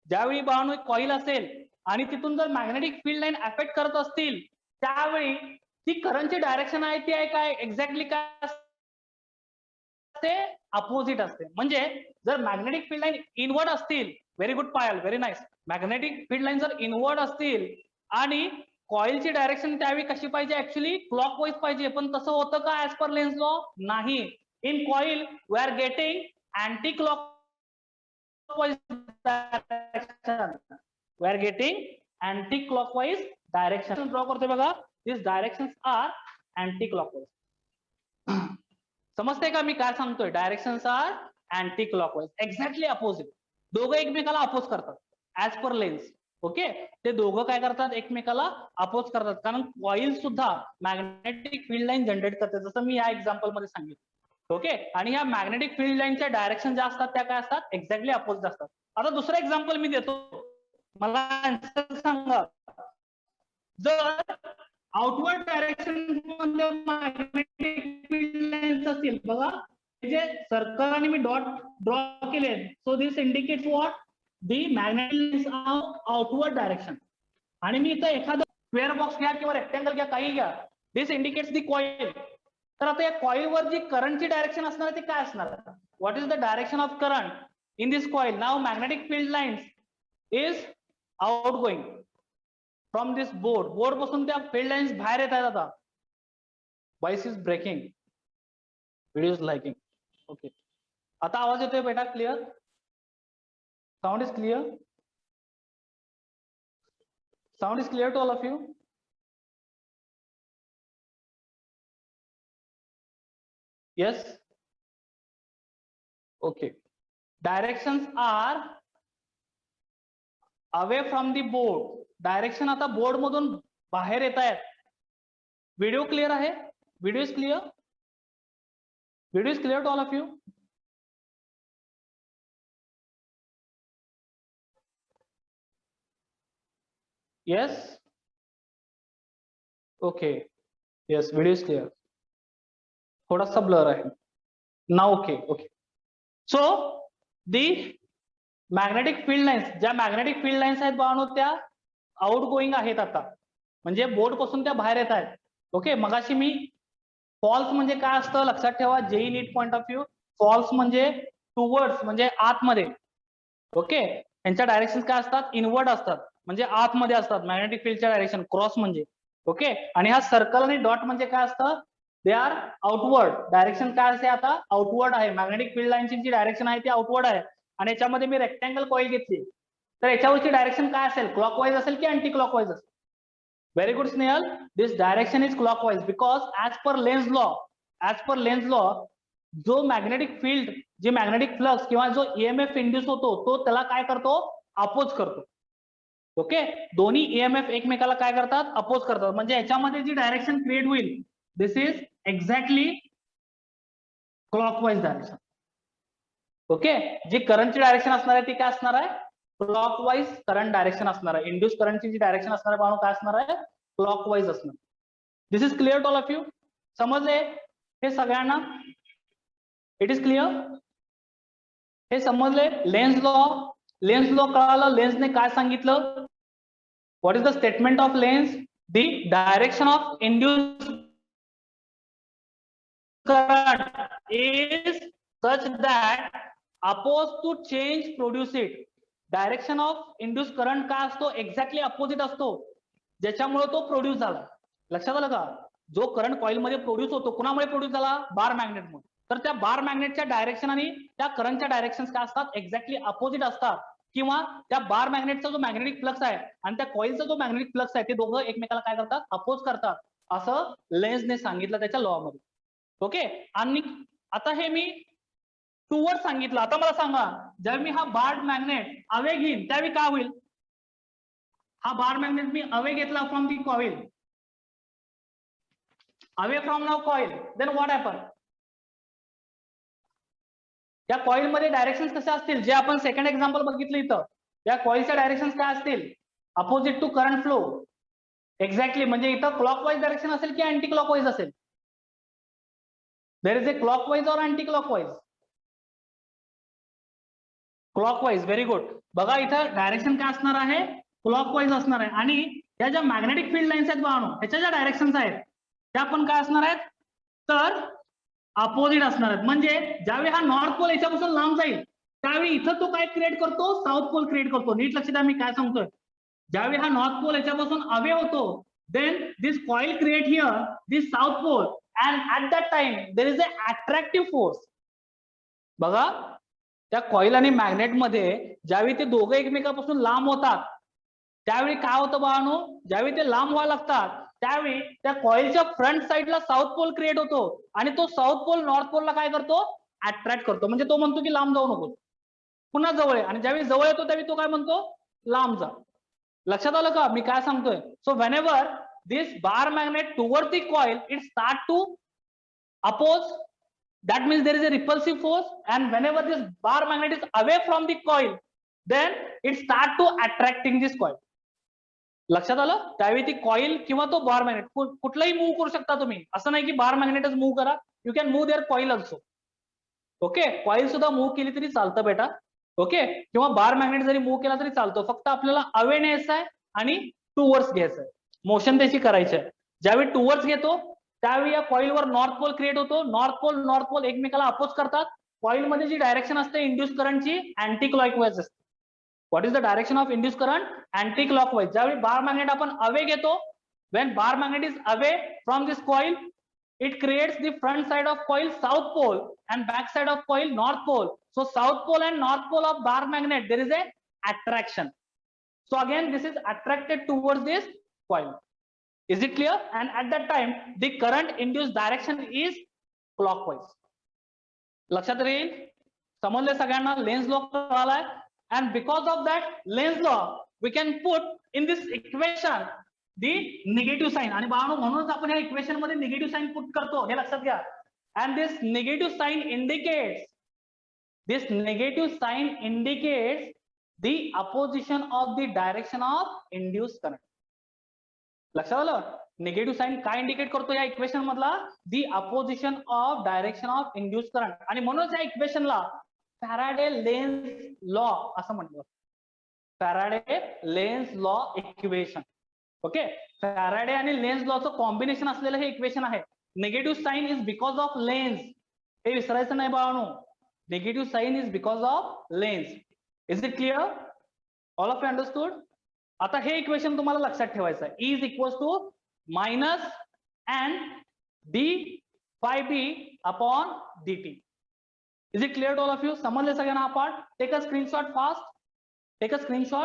ज्यावेळी बाळांनो कॉइल असेल आणि तिथून जर मॅग्नेटिक फील्ड लाईन अफेक्ट करत असतील, त्यावेळी ती करंटची डायरेक्शन आहे ती आहे काय, एक्झॅक्टली काय असते, अपोजिट असते. म्हणजे जर मॅग्नेटिक फील्ड लाईन इनवर्ड असतील, very good Payal, very nice. Magnetic field line जर इनवर्ड असतील आणि कॉइलची डायरेक्शन त्यावेळी कशी पाहिजे, ऍक्च्युअली क्लॉकवाईज पाहिजे. पण तसं होतं का ऍज पर लेन्स लॉ, नाही. In coil we are getting anti clockwise direction. We are getting anti clockwise direction draw करतोय बघा. This directions are anti clockwise. समजते का मी काय सांगतोय? Directions are anti clockwise, exactly opposite. दोघं एकमेकाला अपोज करतात ऍज पर लेन्स. ओके, ते दोघं काय करतात? एकमेकाला अपोज करतात, कारण कॉईल सुद्धा मॅग्नेटिक फील्ड लाईन जनरेट करते, जसं मी या एक्झाम्पल मध्ये सांगितलं. ओके, आणि या मॅग्नेटिक फील्ड लाईनच्या डायरेक्शन ज्या असतात त्या काय असतात? एक्झॅक्टली अपोजिट असतात. आता दुसरं एक्झाम्पल मी देतो, मला आन्सर सांगा. जर आउटवर्ड डायरेक्शन मध्ये मॅग्नेटिक फील्ड लाईन्स असतील बघा, जे सर्कल आणि मी डॉट ड्रॉ केले, so this indicates what? The magnetic outward direction. आणि मी इथं एखादा स्क्वेअर बॉक्स घ्या किंवा रेक्टँगल घ्या, काही घ्या, दिस इंडिकेट्स दी कॉईल. तर आता या कॉईलवर जी करंटची डायरेक्शन असणार आहे ते काय असणार आहे? What is the direction of current in this coil? Now magnetic field lines is out going from this board. Board पासून त्या फील्ड लाईन्स बाहेर येत आहेत. आता voice is breaking, video is lagging. Okay, आता आवाज येतोय बेटा? Clear? Sound is clear? Sound is clear to all of you? Yes? Okay. Directions are away from the board. Direction आता बोर्ड मधून बाहेर येत आहेत. व्हिडिओ क्लिअर आहे? Video is clear? Video is clear to all of you? Yes? Okay, yes, video is clear. थोडासा blur आहे ना. Okay okay. So the magnetic field lines, ज्या मॅग्नेटिक फील्ड लाईन्स आहेत बाळांनो, त्या आउट गोईंग आहेत आता, म्हणजे बोर्ड पासून त्या बाहेर येत आहेत. ओके, मगाशी मी फॉल्स म्हणजे काय असतं लक्षात ठेवा, JEE NEET point of view. Falls म्हणजे टुवर्ड्स, म्हणजे आतमध्ये. ओके, यांच्या डायरेक्शन काय असतात? इनवर्ड असतात, म्हणजे आतमध्ये असतात मॅग्नेटिक फील्डच्या डायरेक्शन. क्रॉस म्हणजे. ओके, आणि हा सर्कल आणि डॉट म्हणजे काय असतं? They are outward. डायरेक्शन काय असते? आता आउटवर्ड आहे. मॅग्नेटिक फील्ड लाईनची जी डायरेक्शन आहे ती आउटवर्ड आहे. आणि याच्यामध्ये मी रेक्टँगल कॉईल घेतली, तर याच्यावरची डायरेक्शन काय असेल? क्लॉकवाईज असेल की अँटी क्लॉकवाईज असेल? Very good Snehal, this direction is clockwise, because as per Lenz law, जो मॅग्नेटिक फील्ड, जे मॅग्नेटिक फ्लक्स किंवा जो ईएमएफ इंड्यूस होतो, तो त्याला काय करतो? अपोज करतो. ओके, दोन्ही ईएमएफ एकमेकाला काय करतात? अपोज करतात. म्हणजे याच्यामध्ये जी डायरेक्शन क्रिएट होईल, this is exactly clockwise direction. Okay, जी करंटची डायरेक्शन असणार आहे ती काय असणार आहे? क्लॉकवाईज करंट डायरेक्शन असणार आहे. इंड्यूस करंटची जी डायरेक्शन असणार आहे काय असणार आहे? क्लॉकवाईज असणार. This is clear to all of you? समजले हे सगळ्यांना? It is clear? हे समजले? लेन्स लॉ कळालं? लेन्सने काय सांगितलं? What is the statement of Lenz? The direction of induced current is such that opposed to change produce it. Direction of induced current काय असतो? एक्झॅक्टली अपोजिट असतो, ज्याच्यामुळे तो प्रोड्यूस झाला. लक्षात आलं का? जो करंट कॉईल मध्ये प्रोड्यूस होतो, कुणामुळे प्रोड्यूस झाला? बार मॅग्नेटमुळे. तर त्या बार मॅग्नेटच्या डायरेक्शन आणि त्या करंटच्या डायरेक्शन काय असतात? एक्झॅक्टली अपोजिट असतात. किंवा त्या बार मॅग्नेटचा जो मॅग्नेटिक फ्लक्स आहे आणि त्या कॉईलचा जो मॅग्नेटिक फ्लक्स आहे, ते दोघं एकमेकाला काय करतात? अपोज करतात, असं लेन्सने सांगितलं त्याच्या लॉ मध्ये. ओके, आणि आता हे मी टूवर सांगितलं. आता मला सांगा, जेव्हा मी हा बार मॅग्नेट अवे घेईन त्यावेळी काय होईल? हा बार मॅग्नेट मी अवे घेतला from the coil, away from now coil, then what happen? त्या कॉईल मध्ये डायरेक्शन कसे असतील? जे आपण सेकंड एक्झाम्पल बघितलं इथं, या कॉईलच्या डायरेक्शन काय असतील? Opposite to current flow. Exactly, म्हणजे इथं क्लॉकवाईज डायरेक्शन असेल की अँटी क्लॉकवाईज असेल? There is a clockwise or anti-clockwise? Clockwise, very good. बघा इथं डायरेक्शन काय असणार आहे? क्लॉकवाईज असणार आहे. आणि या ज्या मॅग्नेटिक फील्ड लाईन्स आहेत बाळांनो, ह्याच्या ज्या डायरेक्शन्स आहेत त्या पण काय असणार आहेत? तर अपोजिट असणार आहेत. म्हणजे ज्यावेळी हा नॉर्थ पोल याच्यापासून लांब जाईल, त्यावेळी इथं तो काय क्रिएट करतो? साऊथ पोल क्रिएट करतो. नीट लक्ष द्या मी काय सांगतोय. ज्यावेळी हा नॉर्थ पोल याच्यापासून अवे होतो, then this coil create here this south pole, and at that time there is a attractive force. बघा, त्या कॉईल आणि मॅग्नेट मध्ये ज्यावेळी ते दोघं एकमेकापासून लांब होतात, त्यावेळी काय होतं बाळांनो, ज्यावेळी ते लांब व्हायला लागतात त्यावेळी त्या कॉइलच्या फ्रंट साइडला साऊथ पोल क्रिएट होतो आणि तो साऊथ पोल नॉर्थ पोलला काय करतो, अट्रॅक्ट करतो. म्हणजे तो म्हणतो की लांब जाऊ नको, पुन्हा जवळ आहे. आणि ज्यावेळी जवळ येतो त्यावेळी तो काय म्हणतो, लांब जा. लक्षात आलं का मी काय सांगतोय? So whenever this bar magnet toward the coil it start to oppose, that means there is a repulsive force, and whenever this bar magnet is away from the coil then it start to attracting this coil. लक्षात आलं? त्यावेळी ती coil किंवा तो बार magnet कुठलाही move करू शकता तुम्ही, असं नाही की बार मॅग्नेटच मूव्ह करा, you can move there coil also. Okay, coil सुद्धा मूव्ह केली तरी चालतं बेटा. ओके, किंवा बार मॅग्नेट जरी मूव्ह केला तरी चालतो, फक्त आपल्याला अवे न्यायचं आहे आणि टूवर्ड्स घ्यायचं आहे, मोशन त्याची करायची आहे. ज्यावेळी टूवर्ड्स घेतो त्यावेळी या कॉइलवर नॉर्थ पोल क्रिएट होतो, नॉर्थ पोल एकमेकाला अपोज करतात. कॉइल मध्ये जी डायरेक्शन असते इंड्यूस करंटची अँटी क्लॉकवाईज असते. What is the direction of induced current? Anti clockwise. ज्यावेळी बार मॅग्नेट आपण अवे घेतो, when bar magnet is away from this coil it creates the front side of coil south pole and back side of coil north pole. So south pole and north pole of bar magnet there is a attraction. So again this is attracted towards this coil. Is it clear? And at that time the current induced direction is clockwise. लक्षात राहील? समजले सगळ्यांना? Lenz law कळालाय. And because of that Lenz law we can put in this equation the negative sign. आणि बाळांनो म्हणूनच आपण या इक्वेशन मध्ये निगेटिव्ह साइन पुट करतो, हे लक्षात घ्या. And this negative sign indicates the opposition of the direction of induced current. लक्षात आलं? निगेटिव्ह साइन काय इंडिकेट करतो या इक्वेशन मधला? the opposition of direction of induced current. आणि म्हणूनच या इक्वेशनला फॅराडे लेन्स लॉ असं म्हटलं. Faraday Lenz law equation. Okay, Faraday आणि लेन्स लॉचं कॉम्बिनेशन असलेलं हे इक्वेशन आहे. Negative sign is because of Lenz, हे विसरायचं नाही बाळांनो. Negative sign is because of Lenz. Is it clear? All of you understood? आता हे इक्वेशन तुम्हाला लक्षात ठेवायचं आहे. Is equals to minus and D phi B upon D T. Is it clear to all of you? समजले सगळ्यांना? Part take a screenshot fast. Take a screenshot.